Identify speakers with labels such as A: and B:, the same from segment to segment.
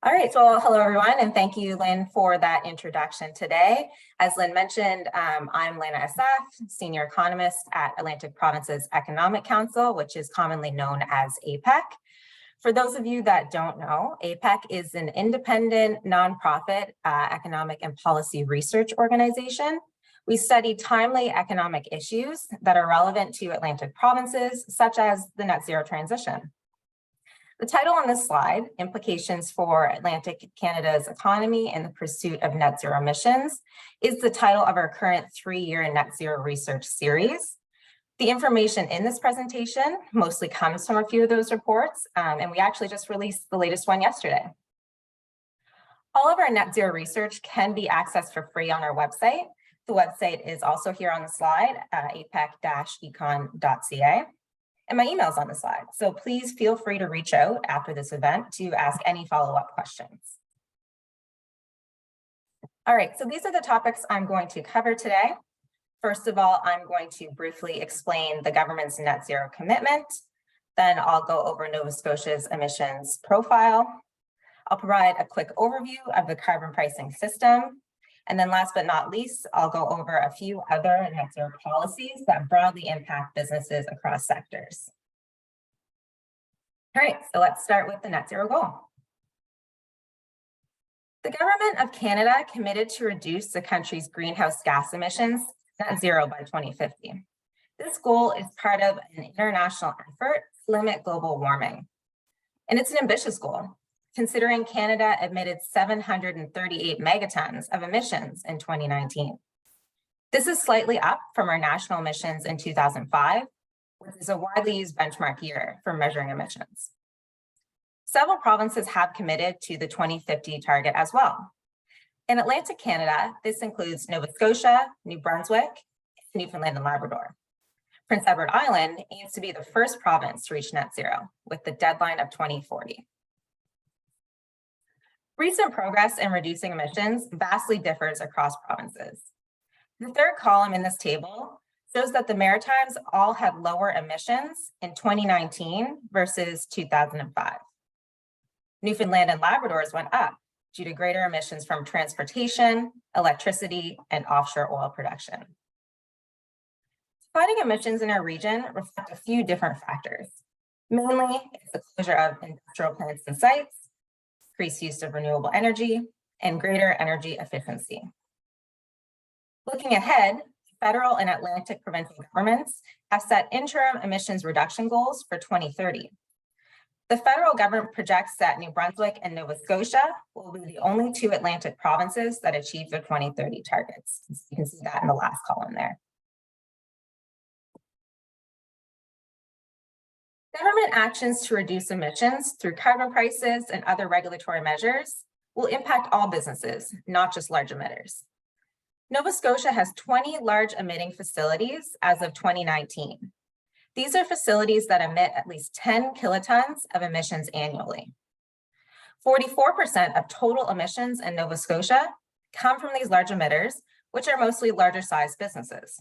A: All right, so hello everyone, and thank you, Lynn, for that introduction today. As Lynn mentioned, I'm Lana Asaf, Senior Economist at Atlantic Province's Economic Council, which is commonly known as APEC. For those of you that don't know, APEC is an independent, nonprofit economic and policy research organization. We study timely economic issues that are relevant to Atlantic provinces, such as the net zero transition. The title on this slide, Implications for Atlantic Canada's Economy in the Pursuit of Net Zero Emissions, is the title of our current 3-year net zero research series. The information in this presentation mostly comes from a few of those reports, and we actually just released the latest one yesterday. All of our net zero research can be accessed for free on our website. The website is also here on the slide, apec-econ.ca. And my email's on the slide. So please feel free to reach out after this event to ask any follow-up questions. All right, so these are the topics I'm going to cover today. First of all, I'm going to briefly explain the government's net zero commitment. Then I'll go over Nova Scotia's emissions profile. I'll provide a quick overview of the carbon pricing system. And then last but not least, I'll go over a few other net zero policies that broadly impact businesses across sectors. All right, so let's start with the net zero goal. The Government of Canada committed to reduce the country's greenhouse gas emissions net zero by 2050. This goal is part of an international effort to limit global warming. And it's an ambitious goal, considering Canada emitted 738 megatons of emissions in 2019. This is slightly up from our national emissions in 2005, which is a widely used benchmark year for measuring emissions. Several provinces have committed to the 2050 target as well. In Atlantic Canada, this includes Nova Scotia, New Brunswick, and Newfoundland and Labrador. Prince Edward Island aims to be the first province to reach net zero with the deadline of 2040. Recent progress in reducing emissions vastly differs across provinces. The third column in this table shows that the Maritimes all had lower emissions in 2019 versus 2005. Newfoundland and Labrador's went up due to greater emissions from transportation, electricity, and offshore oil production. Declining emissions in our region reflect a few different factors. Mainly, it's the closure of industrial plants and sites, increased use of renewable energy, and greater energy efficiency. Looking ahead, federal and Atlantic provincial governments have set interim emissions reduction goals for 2030. The federal government projects that New Brunswick and Nova Scotia will be the only two Atlantic provinces that achieve their 2030 targets. You can see that in the last column there. Government actions to reduce emissions through carbon prices and other regulatory measures will impact all businesses, not just large emitters. Nova Scotia has 20 large emitting facilities as of 2019. These are facilities that emit at least 10 kilotons of emissions annually. 44% of total emissions in Nova Scotia come from these large emitters, which are mostly larger sized businesses.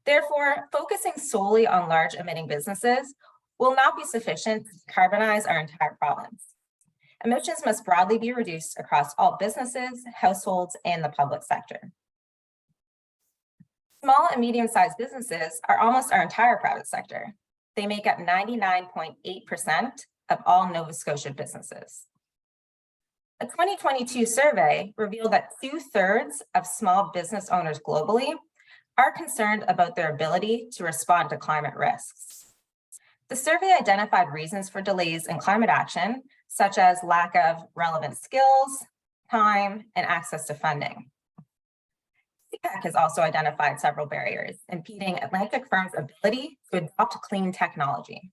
A: Therefore, focusing solely on large emitting businesses will not be sufficient to decarbonize our entire province. Emissions must broadly be reduced across all businesses, households, and the public sector. Small and medium-sized businesses are almost our entire private sector. They make up 99.8% of all Nova Scotia businesses. A 2022 survey revealed that 2/3 of small business owners globally are concerned about their ability to respond to climate risks. The survey identified reasons for delays in climate action, such as lack of relevant skills, time, and access to funding. APEC has also identified several barriers impeding Atlantic firms' ability to adopt clean technology.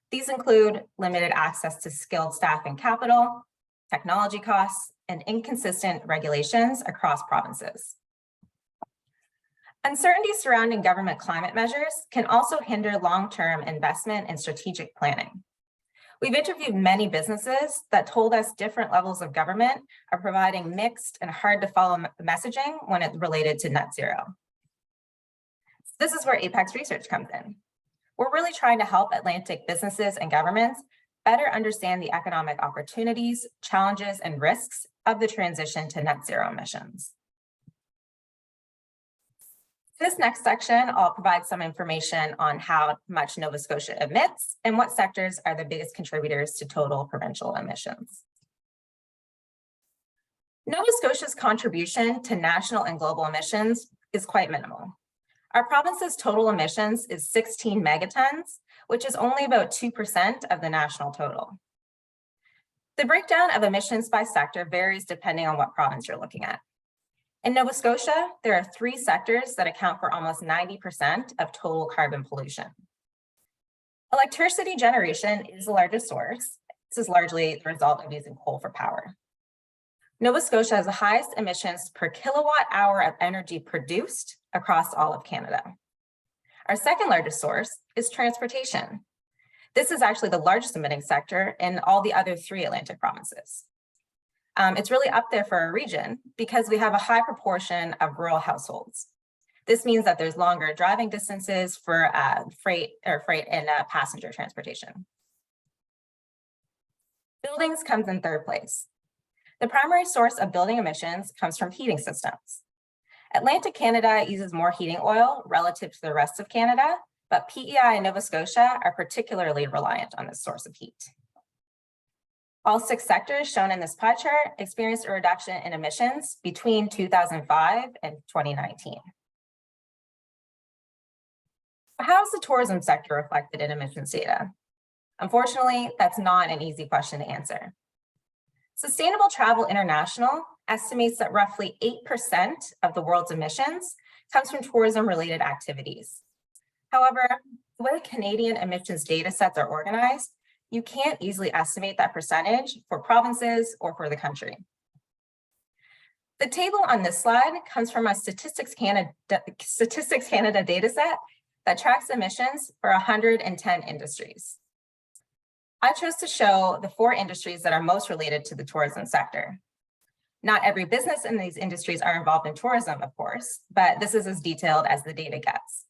A: These include limited access to skilled staff and capital, technology costs, and inconsistent regulations across provinces. Uncertainty surrounding government climate measures can also hinder long-term investment and strategic planning. We've interviewed many businesses that told us different levels of government are providing mixed and hard to follow messaging when it's related to net zero. So this is where APEC's research comes in. We're really trying to help Atlantic businesses and governments better understand the economic opportunities, challenges, and risks of the transition to net zero emissions. In this next section, I'll provide some information on how much Nova Scotia emits and what sectors are the biggest contributors to total provincial emissions. Nova Scotia's contribution to national and global emissions is quite minimal. Our province's total emissions is 16 megatons, which is only about 2% of the national total. The breakdown of emissions by sector varies depending on what province you're looking at. In Nova Scotia, there are 3 sectors that account for almost 90% of total carbon pollution. Electricity generation is the largest source. This is largely the result of using coal for power. Nova Scotia has the highest emissions per kilowatt hour of energy produced across all of Canada. Our second largest source is transportation. This is actually the largest emitting sector in all the other 3 Atlantic provinces. It's really up there for our region because we have a high proportion of rural households. This means that there's longer driving distances for freight and passenger transportation. Buildings comes in 3rd place. The primary source of building emissions comes from heating systems. Atlantic Canada uses more heating oil relative to the rest of Canada, but PEI and Nova Scotia are particularly reliant on this source of heat. All 6 sectors shown in this pie chart experienced a reduction in emissions between 2005 and 2019. How is the tourism sector reflected in emissions data? Unfortunately, that's not an easy question to answer. Sustainable Travel International estimates that roughly 8% of the world's emissions comes from tourism-related activities. However, the way Canadian emissions data sets are organized, you can't easily estimate that percentage for provinces or for the country. The table on this slide comes from a Statistics Canada data set that tracks emissions for 110 industries. I chose to show the 4 industries that are most related to the tourism sector. Not every business in these industries are involved in tourism, of course, but this is as detailed as the data gets.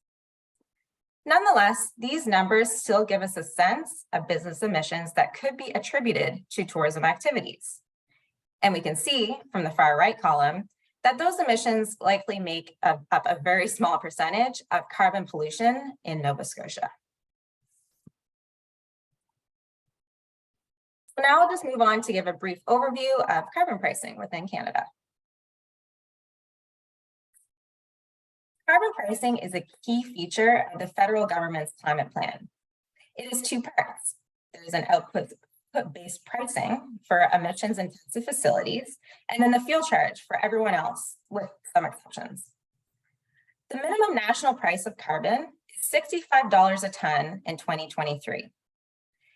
A: Nonetheless, these numbers still give us a sense of business emissions that could be attributed to tourism activities. And we can see from the far right column that those emissions likely make up a very small percentage of carbon pollution in Nova Scotia. So now I'll just move on to give a brief overview of carbon pricing within Canada. Carbon pricing is a key feature of the federal government's climate plan. It is 2 parts. There's an output-based pricing for emissions-intensive facilities, and then the fuel charge for everyone else, with some exceptions. The minimum national price of carbon is $65 a ton in 2023.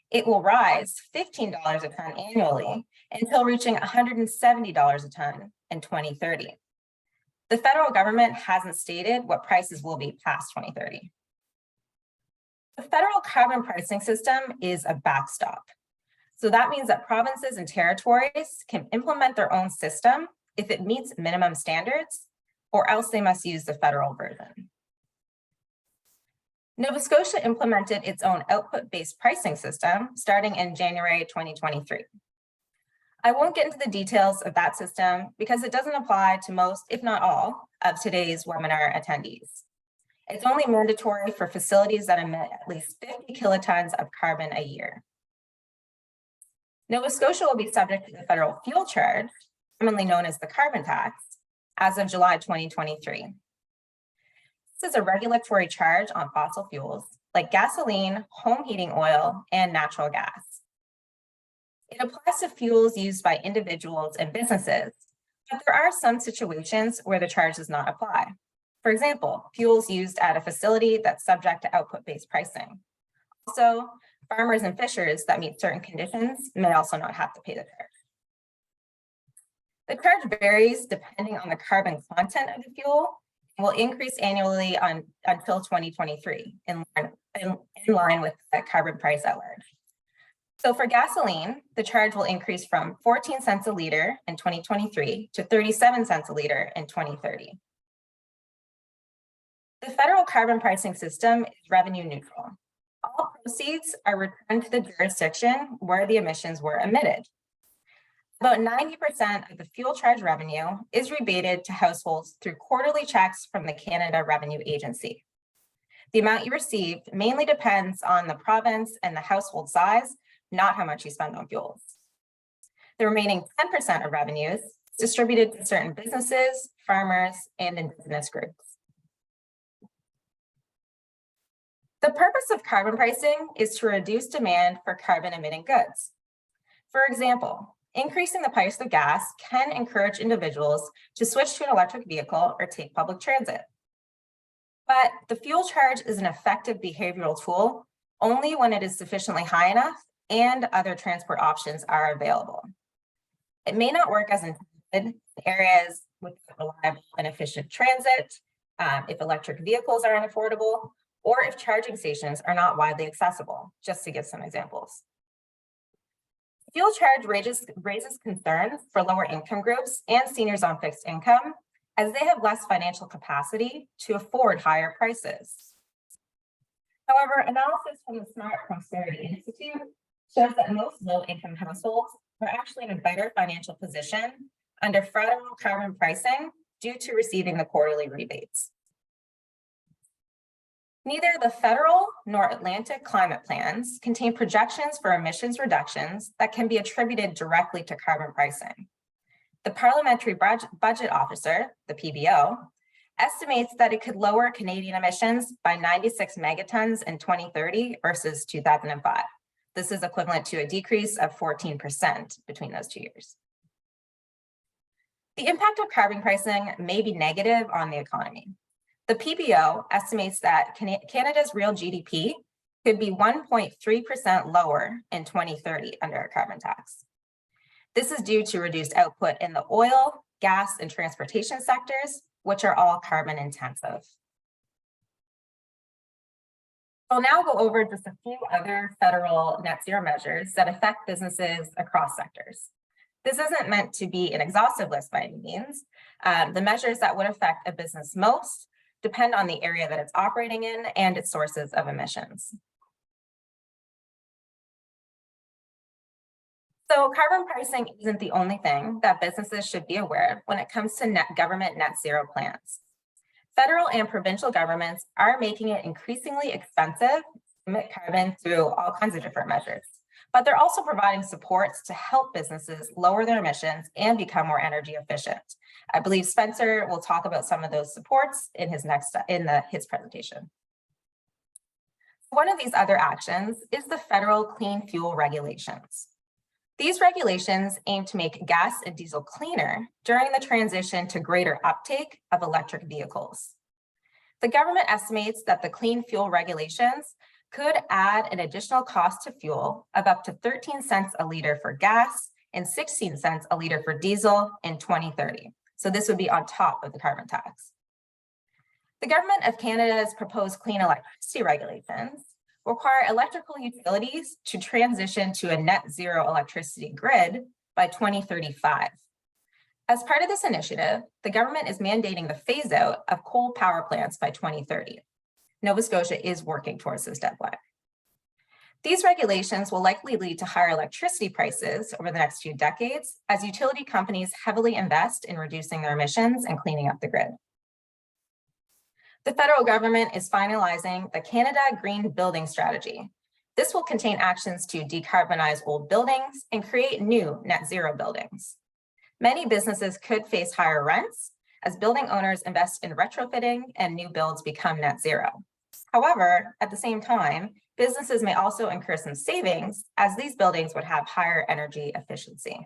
A: It will rise $15 a ton annually until reaching $170 a ton in 2030. The federal government hasn't stated what prices will be past 2030. The federal carbon pricing system is a backstop. So that means that provinces and territories can implement their own system if it meets minimum standards, or else they must use the federal version. Nova Scotia implemented its own output-based pricing system starting in January 2023. I won't get into the details of that system because it doesn't apply to most, if not all, of today's webinar attendees. It's only mandatory for facilities that emit at least 50 kilotons of carbon a year. Nova Scotia will be subject to the federal fuel charge, commonly known as the carbon tax, as of July 2023. This is a regulatory charge on fossil fuels like gasoline, home heating oil, and natural gas. It applies to fuels used by individuals and businesses, but there are some situations where the charge does not apply. For example, fuels used at a facility that's subject to output-based pricing. Also, farmers and fishers that meet certain conditions may also not have to pay the charge. The charge varies depending on the carbon content of the fuel and will increase annually until 2023 in line with the carbon price at large. So for gasoline, the charge will increase from 14 cents a liter in 2023 to 37 cents a liter in 2030. The federal carbon pricing system is revenue neutral. All proceeds are returned to the jurisdiction where the emissions were emitted. About 90% of the fuel charge revenue is rebated to households through quarterly checks from the Canada Revenue Agency. The amount you received mainly depends on the province and the household size, not how much you spend on fuels. The remaining 10% of revenues is distributed to certain businesses, farmers, and Indigenous groups. The purpose of carbon pricing is to reduce demand for carbon emitting goods. For example, increasing the price of gas can encourage individuals to switch to an electric vehicle or take public transit. But the fuel charge is an effective behavioral tool only when it is sufficiently high enough and other transport options are available. It may not work as intended in areas with reliable and efficient transit, if electric vehicles are unaffordable, or if charging stations are not widely accessible, just to give some examples. Fuel charge raises concerns for lower income groups and seniors on fixed income, as they have less financial capacity to afford higher prices. However, analysis from the Smart Prosperity Institute shows that most low-income households are actually in a better financial position under federal carbon pricing due to receiving the quarterly rebates. Neither the federal nor Atlantic climate plans contain projections for emissions reductions that can be attributed directly to carbon pricing. The Parliamentary Budget Officer, the PBO, estimates that it could lower Canadian emissions by 96 megatons in 2030 versus 2005. This is equivalent to a decrease of 14% between those 2 years. The impact of carbon pricing may be negative on the economy. The PBO estimates that Canada's real GDP could be 1.3% lower in 2030 under a carbon tax. This is due to reduced output in the oil, gas, and transportation sectors, which are all carbon intensive. I'll now go over just a few other federal net zero measures that affect businesses across sectors. This isn't meant to be an exhaustive list by any means. The measures that would affect a business most depend on the area that it's operating in and its sources of emissions. So carbon pricing isn't the only thing that businesses should be aware of when it comes to government net zero plans. Federal and provincial governments are making it increasingly expensive to emit carbon through all kinds of different measures, but they're also providing supports to help businesses lower their emissions and become more energy efficient. I believe Spencer will talk about some of those supports in his presentation. One of these other actions is the federal clean fuel regulations. These regulations aim to make gas and diesel cleaner during the transition to greater uptake of electric vehicles. The government estimates that the clean fuel regulations could add an additional cost to fuel of up to 13 cents a liter for gas and 16 cents a liter for diesel in 2030. So this would be on top of the carbon tax. The Government of Canada's proposed clean electricity regulations require electrical utilities to transition to a net zero electricity grid by 2035. As part of this initiative, the government is mandating the phase out of coal power plants by 2030. Nova Scotia is working towards this deadline. These regulations will likely lead to higher electricity prices over the next few decades as utility companies heavily invest in reducing their emissions and cleaning up the grid. The federal government is finalizing the Canada Green Building Strategy. This will contain actions to decarbonize old buildings and create new net zero buildings. Many businesses could face higher rents as building owners invest in retrofitting and new builds become net zero. However, at the same time, businesses may also incur some savings as these buildings would have higher energy efficiency.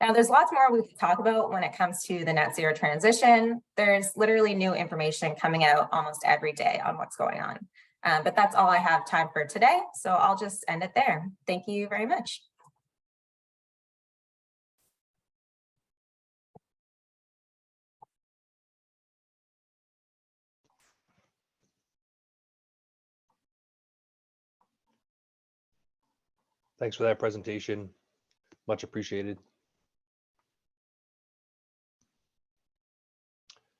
A: Now, there's lots more we could talk about when it comes to the net zero transition. There's literally new information coming out almost every day on what's going on. But that's all I have time for today, so I'll just end it there. Thank you very much.
B: Thanks for that presentation. Much appreciated.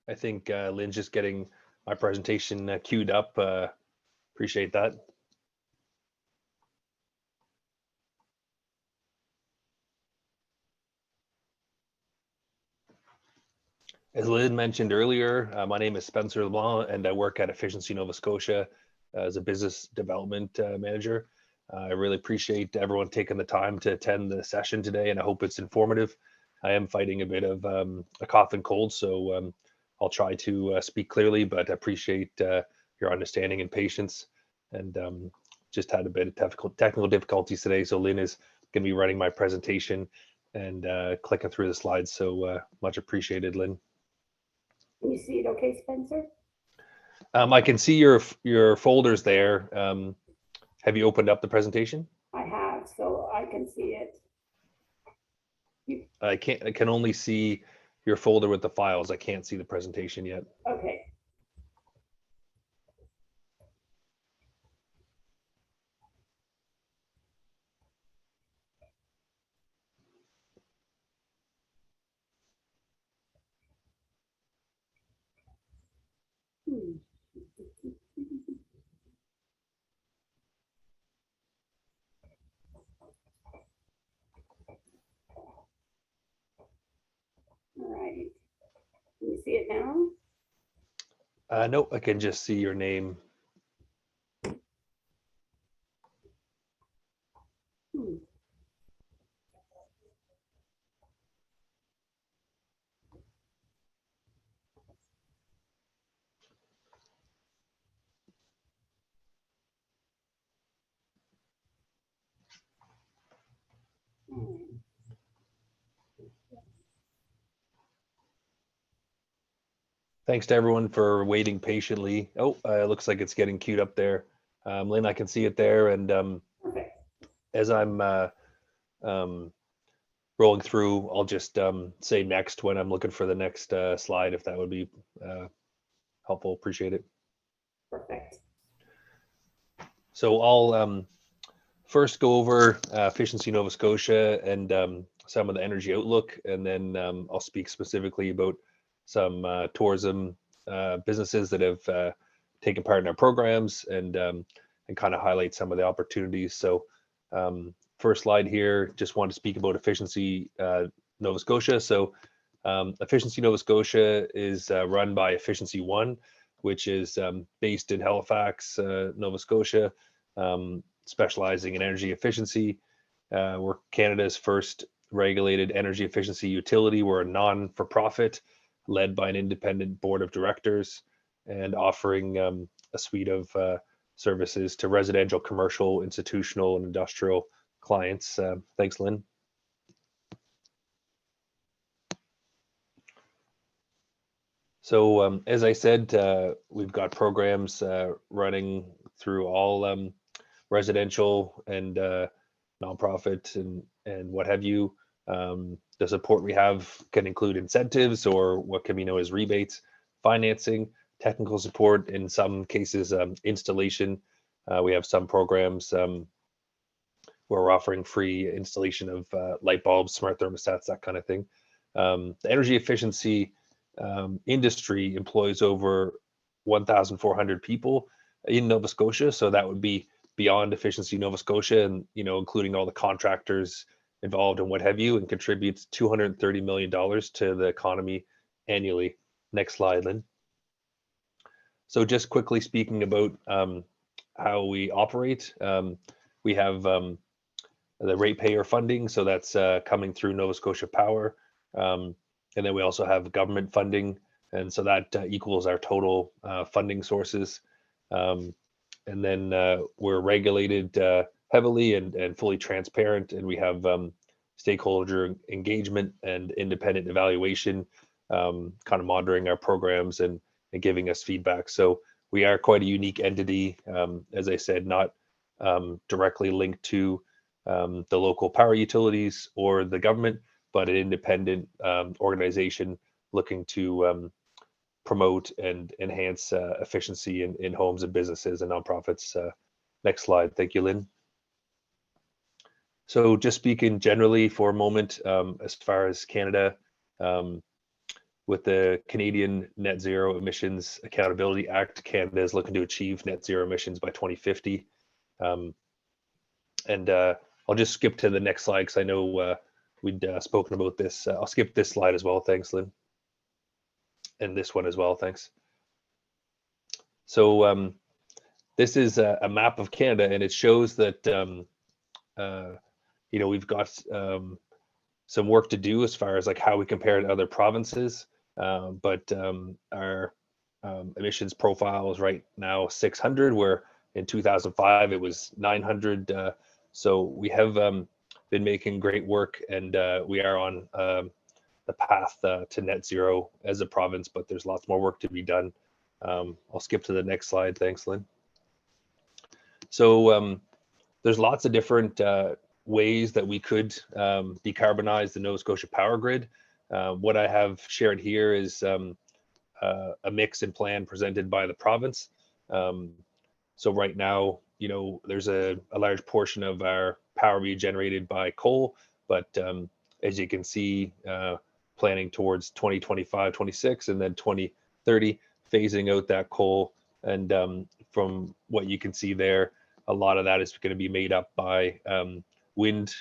B: I think Lynn's just getting my presentation queued up. Appreciate that. As Lynn mentioned earlier, my name is Spencer LeBlanc, and I work at Efficiency Nova Scotia as a business development manager. I really appreciate everyone taking the time to attend the session today, and I hope it's informative. I am fighting a bit of a cough and cold, so I'll try to speak clearly, but I appreciate your understanding and patience. And just had a bit of technical difficulties today, so Lynn is going to be running my presentation and clicking through the slides, so much appreciated, Lynn.
C: Can you see it okay, Spencer?
B: I can see your folders there. Have you opened up the presentation?
C: I have, so I can see it.
B: I can only see your folder with the files. I can't see the presentation yet.
C: Okay. All right. Can you see it now?
B: No, I can just see your name. Thanks to everyone for waiting patiently. Oh, it looks like it's getting queued up there. Lynn, I can see it there. And as I'm rolling through, I'll just say next when I'm looking for the next slide, if that would be helpful. Appreciate it.
C: Perfect.
B: So I'll first go over Efficiency Nova Scotia and some of the energy outlook, and then I'll speak specifically about some tourism businesses that have taken part in our programs and kind of highlight some of the opportunities. So first slide here, just want to speak about Efficiency Nova Scotia. So Efficiency Nova Scotia is run by Efficiency One, which is based in Halifax, Nova Scotia, specializing in energy efficiency. We're Canada's first regulated energy efficiency utility. We're a non-for-profit led by an independent board of directors and offering a suite of services to residential, commercial, institutional, and industrial clients. Thanks, Lynn. So as I said, we've got programs running through all residential and nonprofit and what have you. The support we have can include incentives or what can be known as rebates, financing, technical support, in some cases installation. We have some programs where we're offering free installation of light bulbs, smart thermostats, that kind of thing. The energy efficiency industry employs over 1,400 people in Nova Scotia, so that would be beyond Efficiency Nova Scotia, and including all the contractors involved and what have you, and contributes $230 million to the economy annually. Next slide, Lynn. So just quickly speaking about how we operate, we have the ratepayer funding, so that's coming through Nova Scotia Power, and then we also have government funding, and so that equals our total funding sources. And then we're regulated heavily and fully transparent, and we have stakeholder engagement and independent evaluation, kind of monitoring our programs and giving us feedback. So we are quite a unique entity, as I said, not directly linked to the local power utilities or the government, but an independent organization looking to promote and enhance efficiency in homes and businesses and nonprofits. Next slide. Thank you, Lynn. So just speaking generally for a moment, as far as Canada, with the Canadian Net Zero Emissions Accountability Act, Canada is looking to achieve net zero emissions by 2050. I'll just skip to the next slide because I know we'd spoken about this. I'll skip this slide as well. Thanks, Lynn. And this one as well. Thanks. So this is a map of Canada, and it shows that we've got some work to do as far as like how we compare to other provinces. But our emissions profile is right now 600, where in 2005 it was 900. So we have been making great work, and we are on the path to net zero as a province, but there's lots more work to be done. I'll skip to the next slide. Thanks, Lynn. So there's lots of different ways that we could decarbonize the Nova Scotia power grid. What I have shared here is a mix and plan presented by the province. So right now, there's a large portion of our power being generated by coal, but as you can see, planning towards 2025, 26, and then 2030, phasing out that coal. And from what you can see there, a lot of that is going to be made up by wind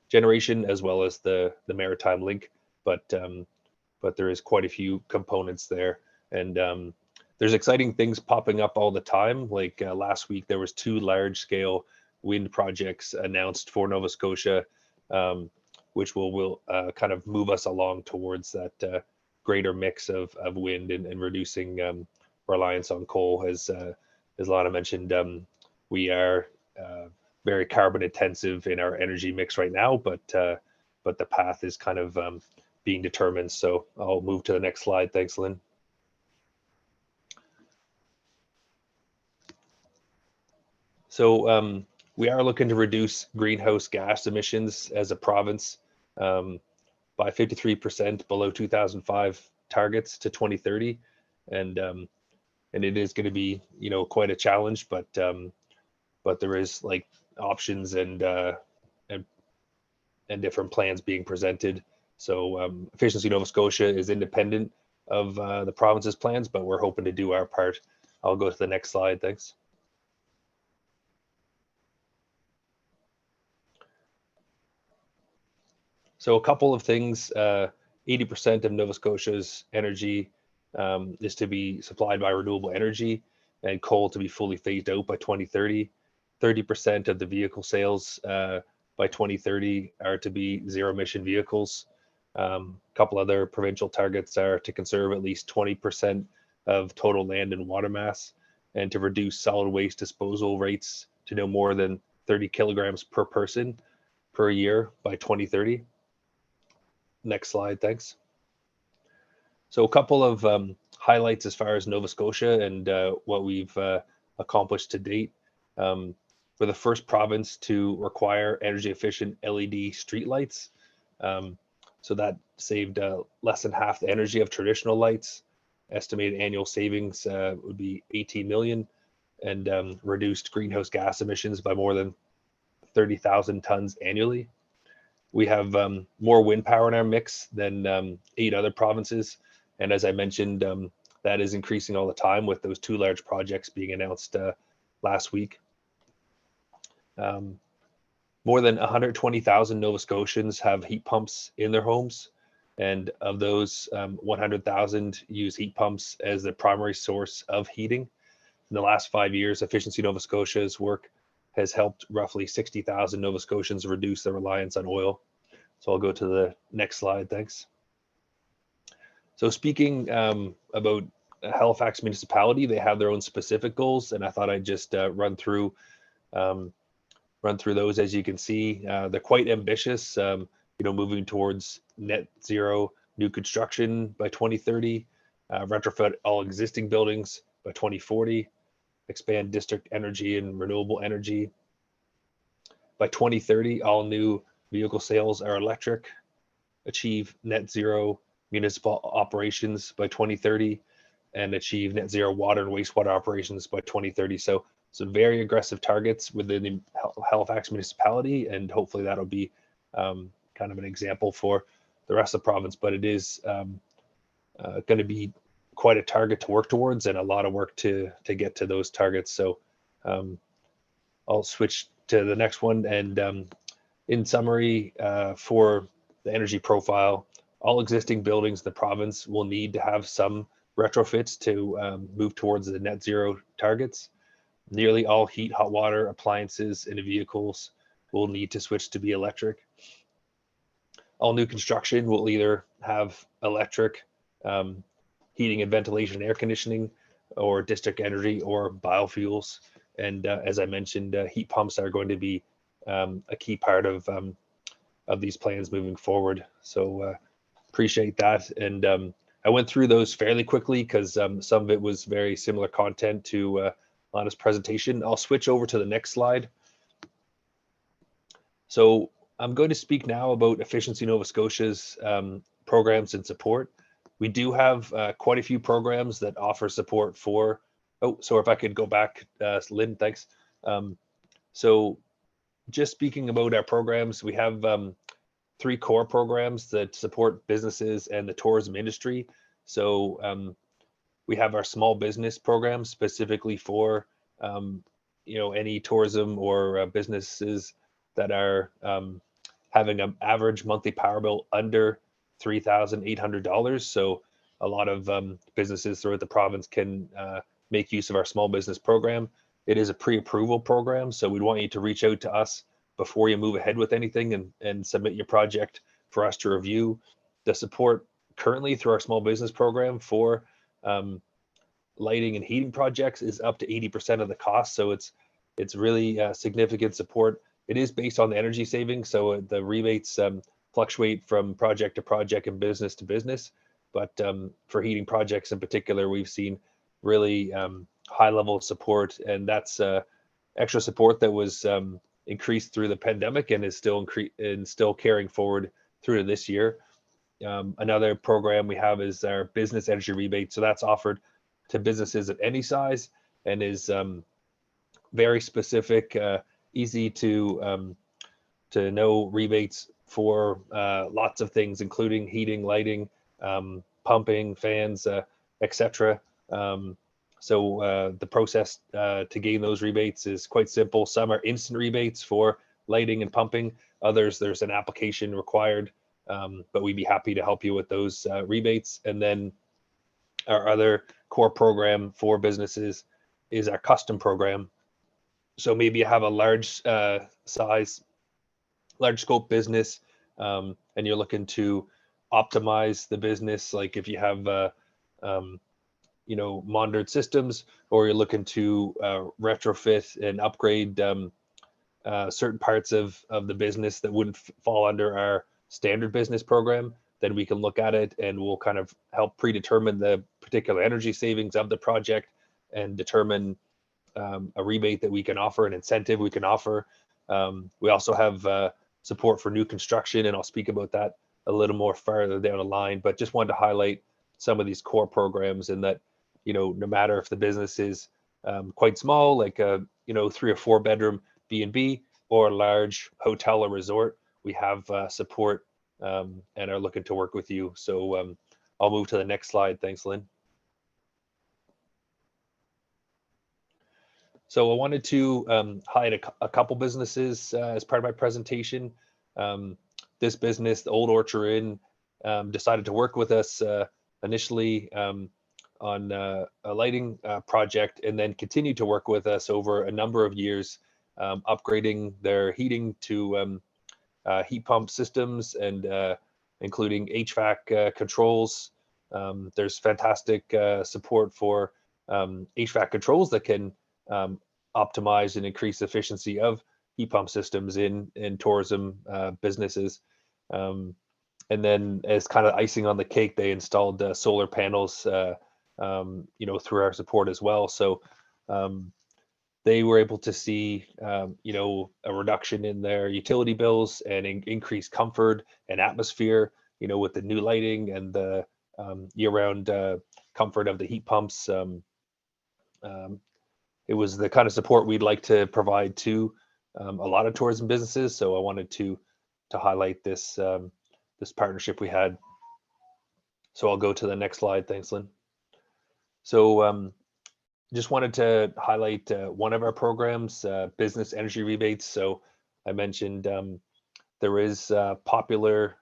B: generation, as well as the maritime link. But there is quite a few components there, and there's exciting things popping up all the time. Like last week, there was 2 large-scale wind projects announced for Nova Scotia, which will kind of move us along towards that greater mix of wind and reducing reliance on coal. As Lana mentioned, we are very carbon intensive in our energy mix right now, but the path is kind of being determined. So I'll move to the next slide. Thanks, Lynn. So we are looking to reduce greenhouse gas emissions as a province by 53% below 2005 targets to 2030, and it is going to be quite a challenge, but there is like options and different plans being presented. So Efficiency Nova Scotia is independent of the province's plans, but we're hoping to do our part. I'll go to the next slide. Thanks. So a couple of things. 80% of Nova Scotia's energy is to be supplied by renewable energy, and coal to be fully phased out by 2030. 30% of the vehicle sales by 2030 are to be zero emission vehicles. A couple other provincial targets are to conserve at least 20% of total land and water mass, and to reduce solid waste disposal rates to no more than 30 kilograms per person per year by 2030. Next slide, thanks. So a couple of highlights as far as Nova Scotia and what we've accomplished to date. We're the first province to require energy efficient LED streetlights. So that saved less than half the energy of traditional lights. Estimated annual savings would be 18 million, and reduced greenhouse gas emissions by more than 30,000 tons annually. We have more wind power in our mix than 8 other provinces. And as I mentioned, that is increasing all the time with those 2 large projects being announced last week. More than 120,000 Nova Scotians have heat pumps in their homes. And of those, 100,000 use heat pumps as their primary source of heating. In the last 5 years, Efficiency Nova Scotia's work has helped roughly 60,000 Nova Scotians reduce their reliance on oil. So I'll go to the next slide, thanks. So speaking about Halifax municipality, they have their own specific goals, and I thought I'd just run through those. As you can see, they're quite ambitious, moving towards net zero new construction by 2030, retrofit all existing buildings by 2040, expand district energy and renewable energy. By 2030, all new vehicle sales are electric, achieve net zero municipal operations by 2030, and achieve net zero water and wastewater operations by 2030. So some very aggressive targets within the Halifax municipality, and hopefully that'll be kind of an example for the rest of the province. But it is going to be quite a target to work towards and a lot of work to get to those targets. So I'll switch to the next one. And in summary, for the energy profile, all existing buildings in the province will need to have some retrofits to move towards the net zero targets. Nearly all heat, hot water, appliances, and vehicles will need to switch to be electric. All new construction will either have electric heating and ventilation, air conditioning, or district energy or biofuels. And as I mentioned, heat pumps are going to be a key part of these plans moving forward. So appreciate that. And I went through those fairly quickly because some of it was very similar content to Lana's presentation. I'll switch over to the next slide. So I'm going to speak now about Efficiency Nova Scotia's programs and support. We do have quite a few programs that offer support for, so if I could go back, Lynn, thanks. So just speaking about our programs, we have 3 core programs that support businesses and the tourism industry. So we have our small business program specifically for any tourism or businesses that are having an average monthly power bill under $3,800. So a lot of businesses throughout the province can make use of our small business program. It is a pre-approval program, so we'd want you to reach out to us before you move ahead with anything and submit your project for us to review. The support currently through our small business program for lighting and heating projects is up to 80% of the cost. So it's really significant support. It is based on the energy savings, so the rebates fluctuate from project to project and business to business. But for heating projects in particular, we've seen really high level of support, and that's extra support that was increased through the pandemic and is still carrying forward through to this year. Another program we have is our business energy rebate. So that's offered to businesses of any size and is very specific, easy to know rebates for lots of things, including heating, lighting, pumping, fans, etc. So the process to gain those rebates is quite simple. Some are instant rebates for lighting and pumping. Others, there's an application required, but we'd be happy to help you with those rebates. And then our other core program for businesses is our custom program. So maybe you have a large scope business, and you're looking to optimize the business. Like if you have monitored systems, or you're looking to retrofit and upgrade certain parts of the business that wouldn't fall under our standard business program, then we can look at it and we'll kind of help predetermine the particular energy savings of the project and determine a rebate that we can offer, an incentive we can offer. We also have support for new construction, and I'll speak about that a little more further down the line, but just wanted to highlight some of these core programs, and that no matter if the business is quite small, like a 3 or 4 bedroom B&B, or a large hotel or resort, we have support and are looking to work with you. So I'll move to the next slide. Thanks, Lynn. So I wanted to highlight a couple businesses as part of my presentation. This business, the Old Orchard Inn, decided to work with us initially on a lighting project, and then continued to work with us over a number of years, upgrading their heating to heat pump systems and including HVAC controls. There's fantastic support for HVAC controls that can optimize and increase efficiency of heat pump systems in tourism businesses. And then as kind of icing on the cake, they installed solar panels, through our support as well. So they were able to see, a reduction in their utility bills and increased comfort and atmosphere, with the new lighting and the year-round comfort of the heat pumps. It was the kind of support we'd like to provide to a lot of tourism businesses. So I wanted to highlight this this partnership we had. So I'll go to the next slide. Thanks, Lynn. So just wanted to highlight one of our programs, business energy rebates. So I mentioned there is popular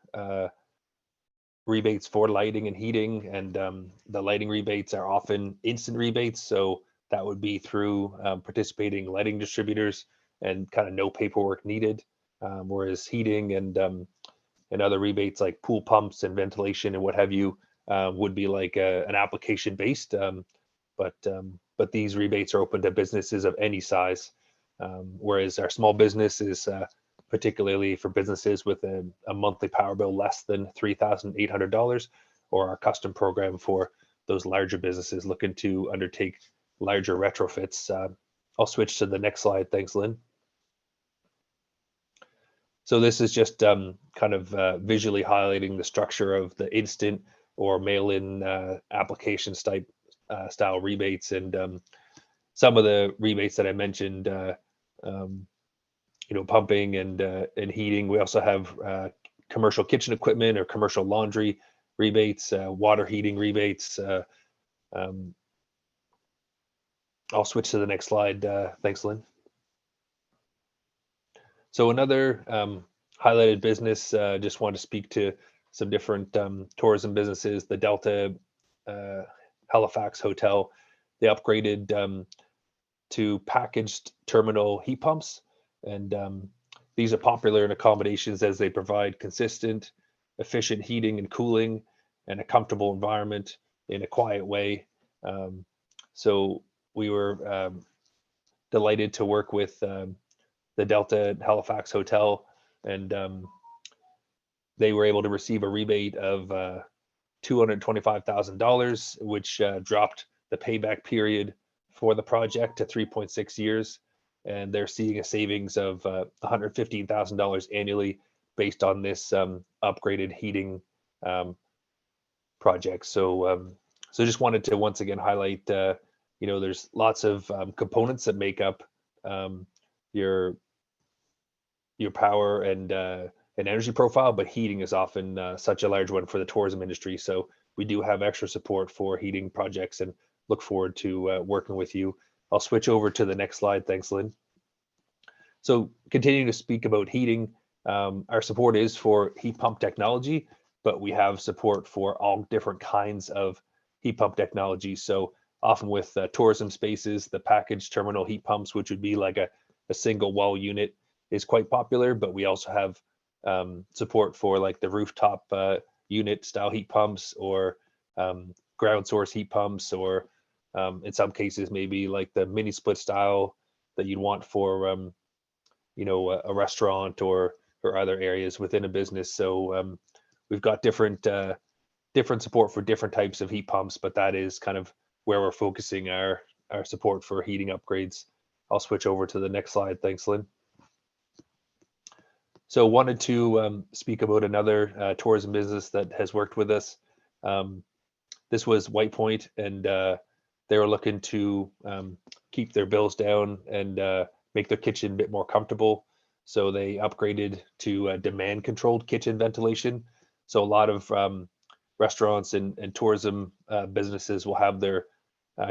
B: rebates for lighting and heating, and the lighting rebates are often instant rebates. So that would be through participating lighting distributors and kind of no paperwork needed. Whereas heating and other rebates like pool pumps and ventilation and what have you would be like an application based. But these rebates are open to businesses of any size, whereas our small business is particularly for businesses with a monthly power bill less than $3,800, or our custom program for those larger businesses looking to undertake larger retrofits. I'll switch to the next slide. Thanks, Lynn. So this is just kind of visually highlighting the structure of the instant or mail-in applications type style rebates, and some of the rebates that I mentioned, pumping and heating. We also have commercial kitchen equipment or commercial laundry rebates, water heating rebates. I'll switch to the next slide. Thanks, Lynn. So another highlighted business, just want to speak to some different tourism businesses. The Delta Halifax Hotel, they upgraded to packaged terminal heat pumps, and these are popular in accommodations as they provide consistent, efficient heating and cooling and a comfortable environment in a quiet way. So we were delighted to work with the Delta Halifax Hotel, and they were able to receive a rebate of $225,000, which dropped the payback period for the project to 3.6 years. And they're seeing a savings of $115,000 annually based on this upgraded heating project. So just wanted to once again highlight, there's lots of components that make up your power and energy profile, but heating is often such a large one for the tourism industry. So we do have extra support for heating projects and look forward to working with you. I'll switch over to the next slide. Thanks, Lynn. So continuing to speak about heating, our support is for heat pump technology, but we have support for all different kinds of heat pump technology. So often with tourism spaces, the packaged terminal heat pumps, which would be like a single wall unit, is quite popular, but we also have support for like the rooftop unit style heat pumps, or ground source heat pumps, or in some cases maybe like the mini split style that you'd want for a restaurant or other areas within a business. So we've got different support for different types of heat pumps, but that is kind of where we're focusing our support for heating upgrades. I'll switch over to the next slide. Thanks, Lynn. So wanted to speak about another tourism business that has worked with us. This was White Point, and they were looking to keep their bills down and make their kitchen a bit more comfortable. So they upgraded to demand controlled kitchen ventilation. So a lot of restaurants and tourism businesses will have their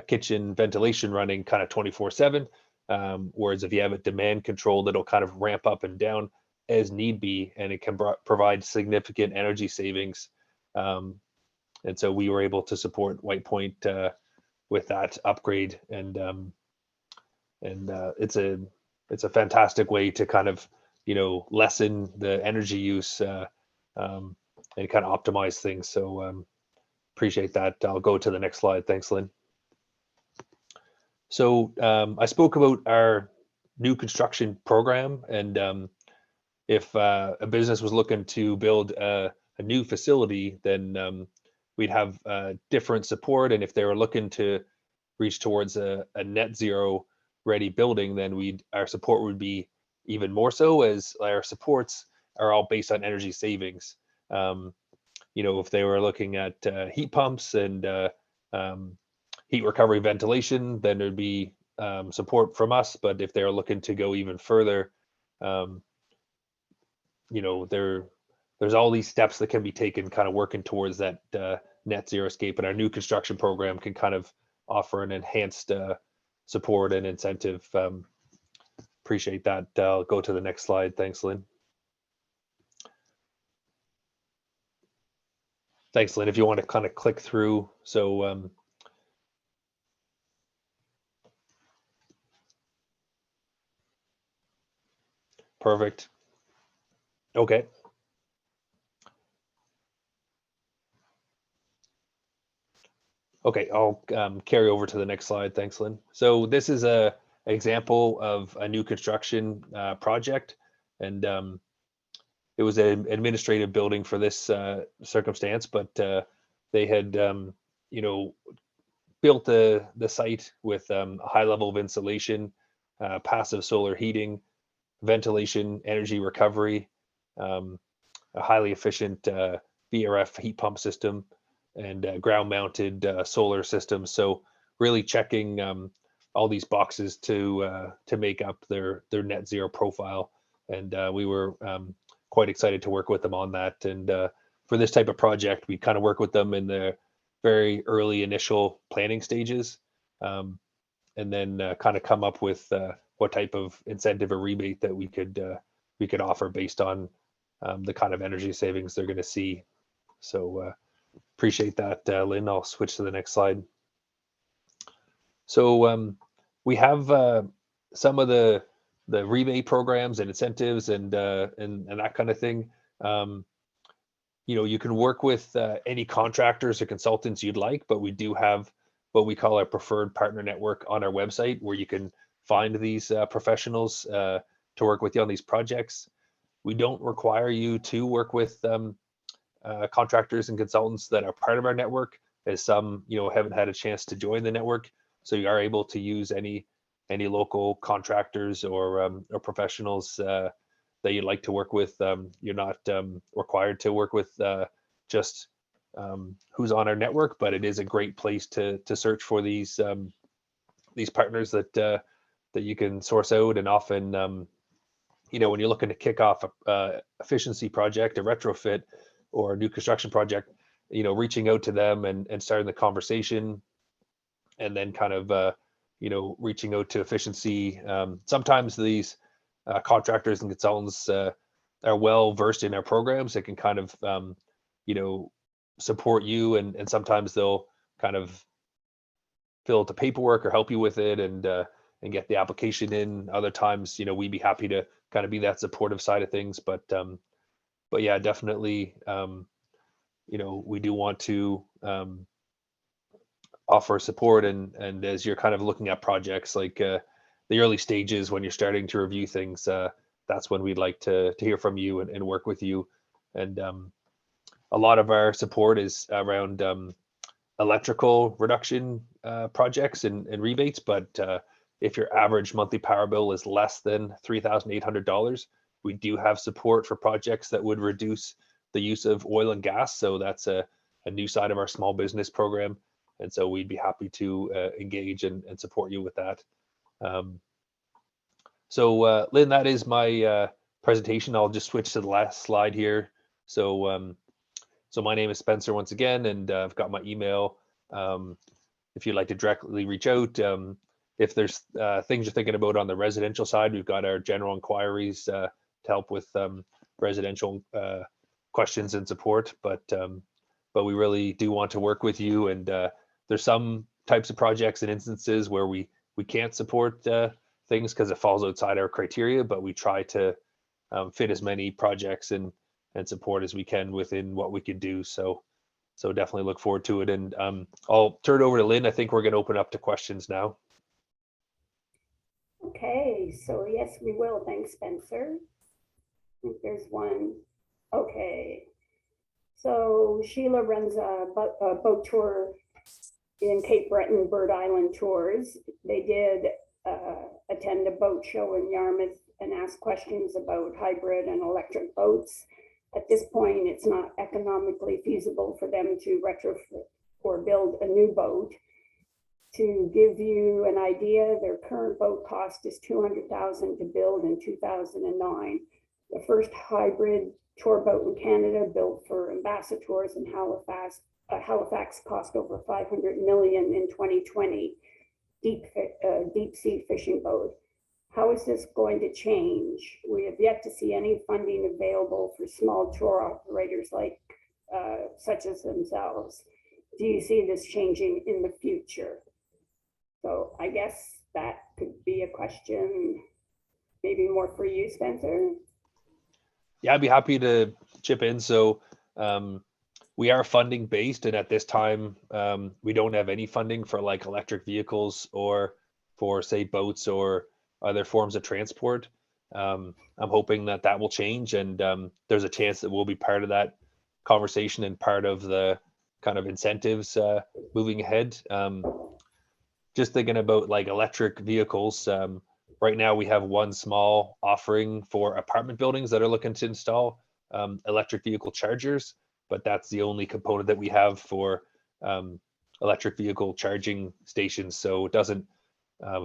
B: kitchen ventilation running kind of 24/7. Whereas if you have it demand controlled, it'll kind of ramp up and down as need be, and it can provide significant energy savings. And so we were able to support White Point with that upgrade, and it's a fantastic way to kind of lessen the energy use and kind of optimize things. So appreciate that. I'll go to the next slide. Thanks, Lynn. So I spoke about our new construction program, and if a business was looking to build a new facility, then we'd have different support. And if they were looking to reach towards a net zero ready building, then our support would be even more so, as our supports are all based on energy savings. If they were looking at heat pumps and heat recovery ventilation, then there'd be support from us. But if they're looking to go even further, there's all these steps that can be taken kind of working towards that net zero escape, and our new construction program can kind of offer an enhanced support and incentive. Appreciate that. I'll go to the next slide. Thanks, Lynn. Thanks, Lynn. If you want to kind of click through. So perfect. Okay. Okay, I'll carry over to the next slide. Thanks, Lynn. So this is a example of a new construction project, and it was an administrative building for this circumstance, but they had you know, built the site with a high level of insulation, passive solar heating, ventilation, energy recovery, a highly efficient VRF heat pump system, and ground mounted solar systems. So really checking all these boxes to make up their net zero profile. And we were quite excited to work with them on that. And for this type of project, we kind of work with them in the very early initial planning stages, and then kind of come up with what type of incentive or rebate that we could offer based on the kind of energy savings they're going to see. So appreciate that, Lynn. I'll switch to the next slide. So we have some of the rebate programs and incentives and that kind of thing. You know, you can work with any contractors or consultants you'd like, but we do have what we call our preferred partner network on our website, where you can find these professionals to work with you on these projects. We don't require you to work with contractors and consultants that are part of our network, as some, you know, haven't had a chance to join the network. So you are able to use any local contractors or professionals that you'd like to work with. You're not required to work with just who's on our network, but it is a great place to search for these partners that you can source out. And often, you know, when you're looking to kick off a efficiency project, a retrofit, or a new construction project, you know, reaching out to them and starting the conversation, and then kind of you know, reaching out to efficiency. Sometimes these contractors and consultants are well versed in our programs. They can kind of you know, support you, and sometimes they'll kind of fill out the paperwork or help you with it and get the application in. Other times, you know, we'd be happy to kind of be that supportive side of things. But yeah, definitely, you know, we do want to offer support, and as you're kind of looking at projects like the early stages, when you're starting to review things, that's when we'd like to hear from you and work with you. And a lot of our support is around electrical reduction projects and rebates. But if your average monthly power bill is less than $3,800, we do have support for projects that would reduce the use of oil and gas. So that's a new side of our small business program. And so we'd be happy to engage and support you with that. So Lynn, that is my presentation. I'll just switch to the last slide here. So so my name is Spencer once again, and I've got my email. If you'd like to directly reach out, if there's things you're thinking about on the residential side, we've got our general inquiries to help with residential questions and support. But we really do want to work with you. And there's some types of projects and instances where we can't support things because it falls outside our criteria, but we try to fit as many projects and support as we can within what we could do. So definitely look forward to it. And I'll turn it over to Lynn. I think we're going to open up to questions now.
C: Okay, so yes, we will. Thanks, Spencer. I think there's one. Okay. So Sheila runs a boat tour in Cape Breton Bird Island Tours. They did attend a boat show in Yarmouth and ask questions about hybrid and electric boats. At this point, it's not economically feasible for them to retrofit or build a new boat. To give you an idea, their current boat cost is $200,000 to build in 2009. The first hybrid tour boat in Canada, built for ambassadors in Halifax, Halifax cost over 500 million in 2020, deep sea fishing boat. How is this going to change? We have yet to see any funding available for small tour operators like such as themselves. Do you see this changing in the future? So I guess that could be a question, maybe more for you, Spencer.
B: Yeah, I'd be happy to chip in. So we are funding based, and at this time, we don't have any funding for like electric vehicles or for say boats or other forms of transport. I'm hoping that that will change, and there's a chance that we'll be part of that conversation and part of the kind of incentives moving ahead. Just thinking about like electric vehicles, right now we have one small offering for apartment buildings that are looking to install electric vehicle chargers, but that's the only component that we have for electric vehicle charging stations. So it doesn't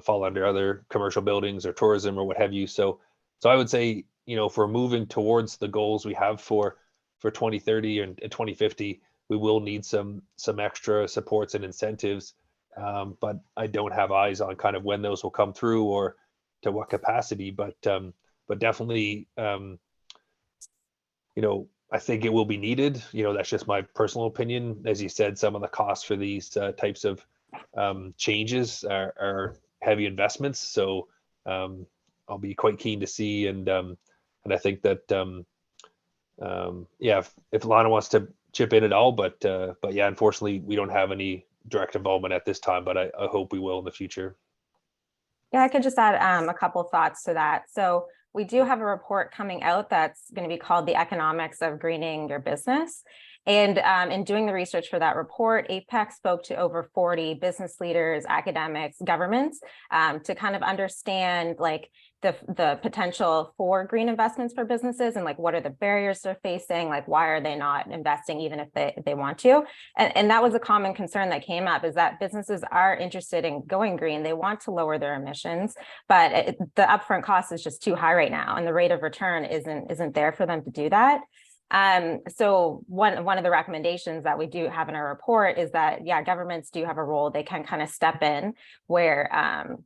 B: fall under other commercial buildings or tourism or what have you. So I would say, you know, if we're moving towards the goals we have for 2030 and 2050, we will need some extra supports and incentives. But I don't have eyes on kind of when those will come through or to what capacity. But definitely, you know, I think it will be needed. You know, that's just my personal opinion. As you said, some of the costs for these types of changes are heavy investments. So I'll be quite keen to see, and I think that yeah, if Lana wants to chip in at all, but yeah, unfortunately, we don't have any direct involvement at this time, but I hope we will in the future.
A: Yeah, I could just add a couple thoughts to that. So we do have a report coming out that's going to be called The Economics of Greening Your Business. And in doing the research for that report, APEC spoke to over 40 business leaders, academics, governments to kind of understand like the potential for green investments for businesses and like what are the barriers they're facing, like why are they not investing even if they want to. And that was a common concern that came up, is that businesses are interested in going green. They want to lower their emissions, but the upfront cost is just too high right now, and the rate of return isn't there for them to do that. So one of the recommendations that we do have in our report is that, yeah, governments do have a role. They can kind of step in where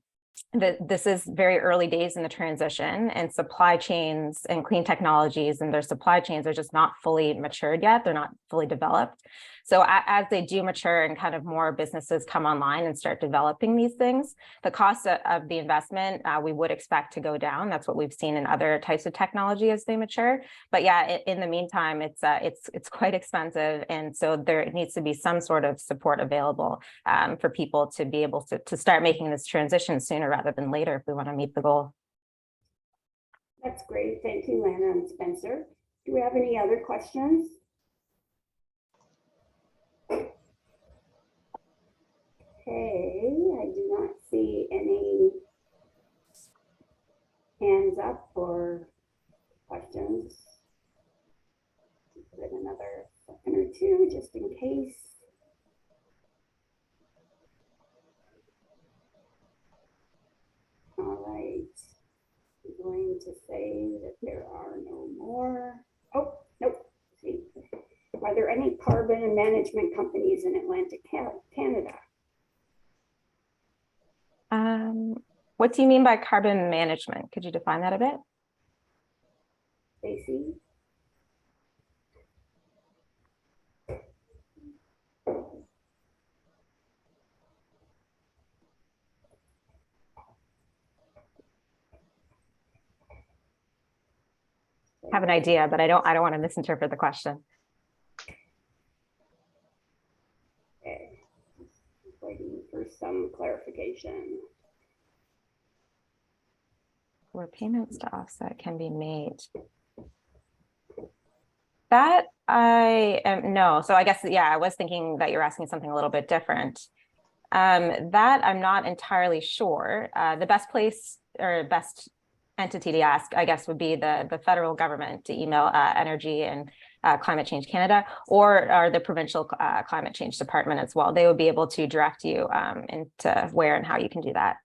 A: this is very early days in the transition, and supply chains and clean technologies and their supply chains are just not fully matured yet. They're not fully developed. So as they do mature and kind of more businesses come online and start developing these things, the cost of the investment we would expect to go down. That's what we've seen in other types of technology as they mature. But yeah, in the meantime, it's quite expensive, and so there needs to be some sort of support available for people to be able to start making this transition sooner rather than later if we want to meet the goal.
C: That's great. Thank you, Lana and Spencer. Do we have any other questions? Okay, I do not see any hands up or questions. Give it another second or two just in case. All right, I'm going to say that there are no more. Oh, nope. See, are there any carbon management companies in Atlantic Canada?
A: What do you mean by carbon management? Could you define that a bit?
C: Stacey?
A: I have an idea, but I don't want to misinterpret the question.
C: Okay, just waiting for some clarification.
A: Where payments to offset can be made. That no. So I guess, yeah, I was thinking that you're asking something a little bit different. That I'm not entirely sure. The best place or best entity to ask, I guess, would be the federal government, to email Energy and Climate Change Canada, or the provincial climate change department as well. They would be able to direct you into where and how you can do that.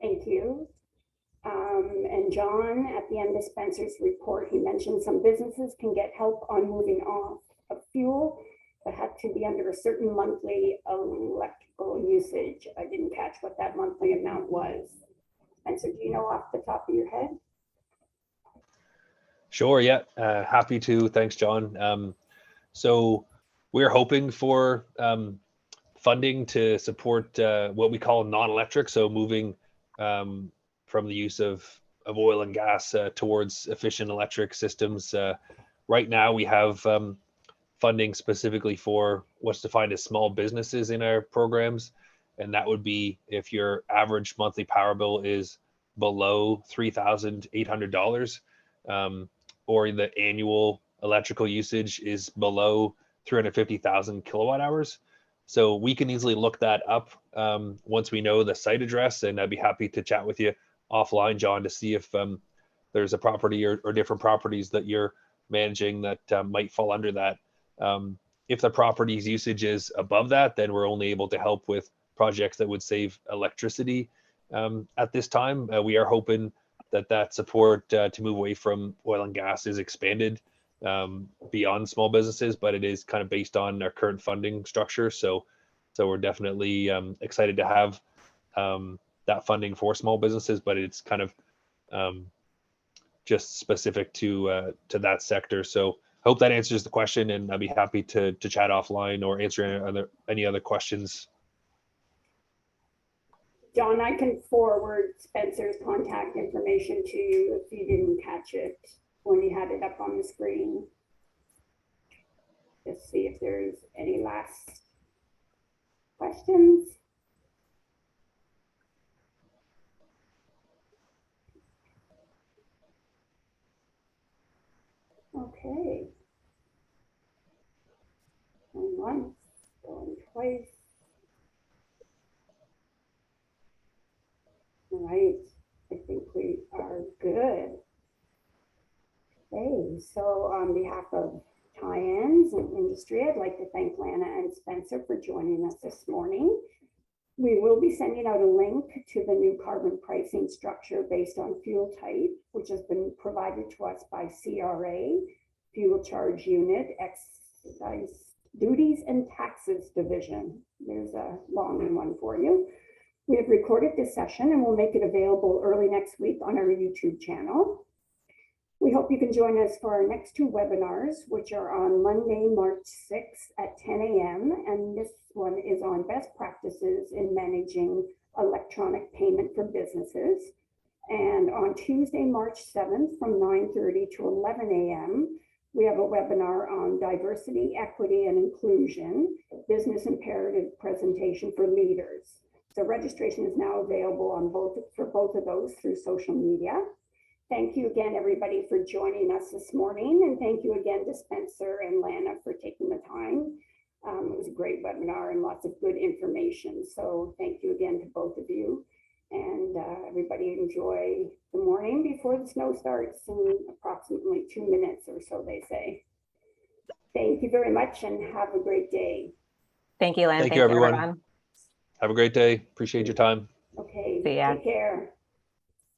C: Thank you. And John, at the end of Spencer's report, he mentioned some businesses can get help on moving off of fuel, but had to be under a certain monthly electrical usage. I didn't catch what that monthly amount was. Spencer, do you know off the top of your head?
B: Sure, yeah, happy to. Thanks, John. So we're hoping for funding to support what we call non-electric, so moving from the use of oil and gas towards efficient electric systems. Right now, we have funding specifically for what's defined as small businesses in our programs, and that would be if your average monthly power bill is below $3,800, or the annual electrical usage is below 350,000 kilowatt hours. So we can easily look that up once we know the site address, and I'd be happy to chat with you offline, John, to see if there's a property or different properties that you're managing that might fall under that. If the property's usage is above that, then we're only able to help with projects that would save electricity at this time. We are hoping that support to move away from oil and gas is expanded beyond small businesses, but it is kind of based on our current funding structure. So we're definitely excited to have that funding for small businesses, but it's kind of just specific to that sector. So I hope that answers the question, and I'd be happy to chat offline or answer any other questions.
C: John, I can forward Spencer's contact information to you if you didn't catch it when he had it up on the screen. Just see if there's any last questions. Okay. Going once, going twice. All right, I think we are good. Okay, so on behalf of TIANS and industry, I'd like to thank Lana and Spencer for joining us this morning. We will be sending out a link to the new carbon pricing structure based on fuel type, which has been provided to us by CRA, Fuel Charge Unit, Excise Duties and Taxes Division. There's a long one for you. We have recorded this session and we'll make it available early next week on our YouTube channel. We hope you can join us for our next two webinars, which are on Monday, March 6th at 10 a.m. And this one is on best practices in managing electronic payment for businesses. And on Tuesday, March 7th from 9:30 to 11 a.m., we have a webinar on diversity, equity, and inclusion, business imperative presentation for leaders. So registration is now available on for both of those through social media. Thank you again, everybody, for joining us this morning. And thank you again to Spencer and Lana for taking the time. It was a great webinar and lots of good information. So thank you again to both of you. And everybody enjoy the morning before the snow starts in approximately 2 minutes or so, they say. Thank you very much and have a great day.
A: Thank you, Lynn.
B: Thank you, everyone. Have a great day. Appreciate your time.
C: Okay,
A: See ya.
C: take care.